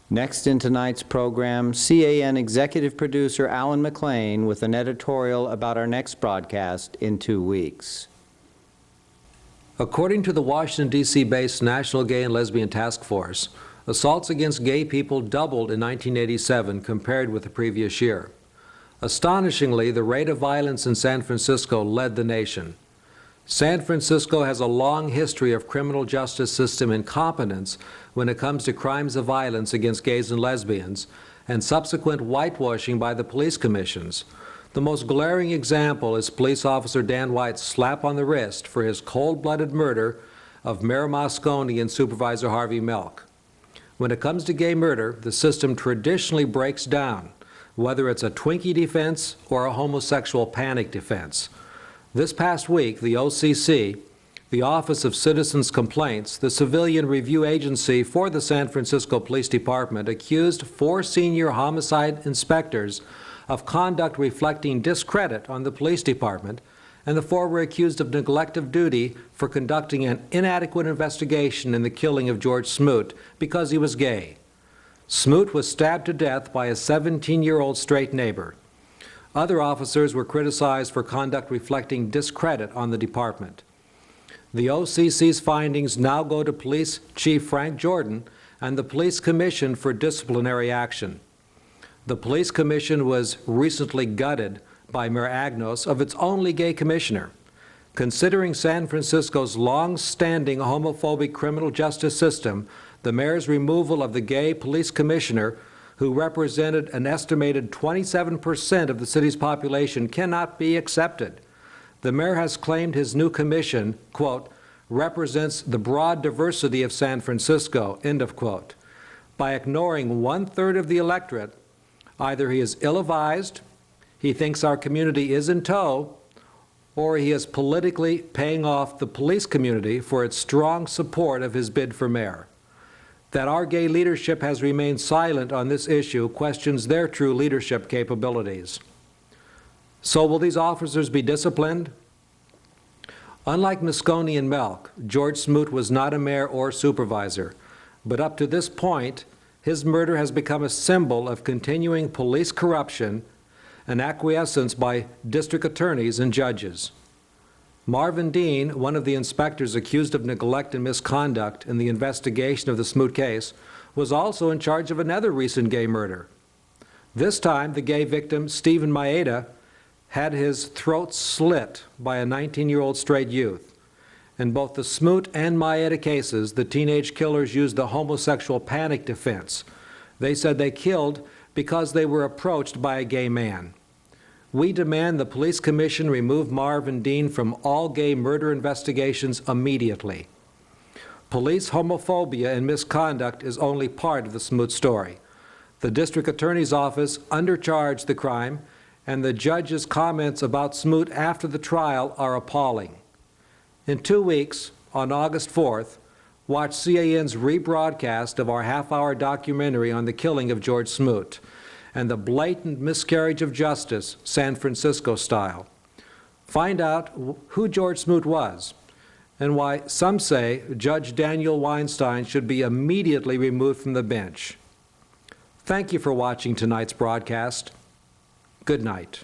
Next in tonight's program, C.A.N. Executive Producer Allen McClain with an editorial about our next broadcast in 2 weeks. According to the Washington, D.C.-based National Gay and Lesbian Task Force, assaults against gay people doubled in 1987 compared with the previous year. Astonishingly, the rate of violence in San Francisco led the nation. San Francisco has a long history of criminal justice system incompetence when it comes to crimes of violence against gays and lesbians, and subsequent whitewashing by the police commissions. The most glaring example is police officer Dan White's slap on the wrist for his cold-blooded murder of Mayor Moscone and Supervisor Harvey Milk. When it comes to gay murder, the system traditionally breaks down, whether it's a Twinkie defense or a homosexual panic defense. This past week, the OCC, the Office of Citizens' Complaints, the civilian review agency for the San Francisco Police Department, accused 4 senior homicide inspectors of conduct reflecting discredit on the police department, and the 4 were accused of neglect of duty for conducting an inadequate investigation in the killing of George Smoot because he was gay. Smoot was stabbed to death by a 17-year-old straight neighbor. Other officers were criticized for conduct reflecting discredit on the department. The OCC's findings now go to Police Chief Frank Jordan and the Police Commission for disciplinary action. The Police Commission was recently gutted by Mayor Agnos of its only gay commissioner. Considering San Francisco's long-standing homophobic criminal justice system, the mayor's removal of the gay police commissioner, who represented an estimated 27% of the city's population, cannot be accepted. The mayor has claimed his new commission, quote, represents the broad diversity of San Francisco, end of quote. By ignoring 1/3 of the electorate, either he is ill-advised, he thinks our community is in tow, or he is politically paying off the police community for its strong support of his bid for mayor. That our gay leadership has remained silent on this issue questions their true leadership capabilities. So will these officers be disciplined? Unlike Moscone and Milk, George Smoot was not a mayor or supervisor, but up to this point, his murder has become a symbol of continuing police corruption and acquiescence by district attorneys and judges. Marvin Dean, one of the inspectors accused of neglect and misconduct in the investigation of the Smoot case, was also in charge of another recent gay murder. This time, the gay victim, Stephen Maeda, had his throat slit by a 19-year-old straight youth. In both the Smoot and Maeda cases, the teenage killers used the homosexual panic defense. They said they killed because they were approached by a gay man. We demand the Police Commission remove Marvin Dean from all gay murder investigations immediately. Police homophobia and misconduct is only part of the Smoot story. The District Attorney's Office undercharged the crime, and the judge's comments about Smoot after the trial are appalling. In 2 weeks, on August 4th, watch C.A.N.'s rebroadcast of our half-hour documentary on the killing of George Smoot and the blatant miscarriage of justice, San Francisco style. Find out who George Smoot was and why some say Judge Daniel Weinstein should be immediately removed from the bench. Thank you for watching tonight's broadcast. Good night.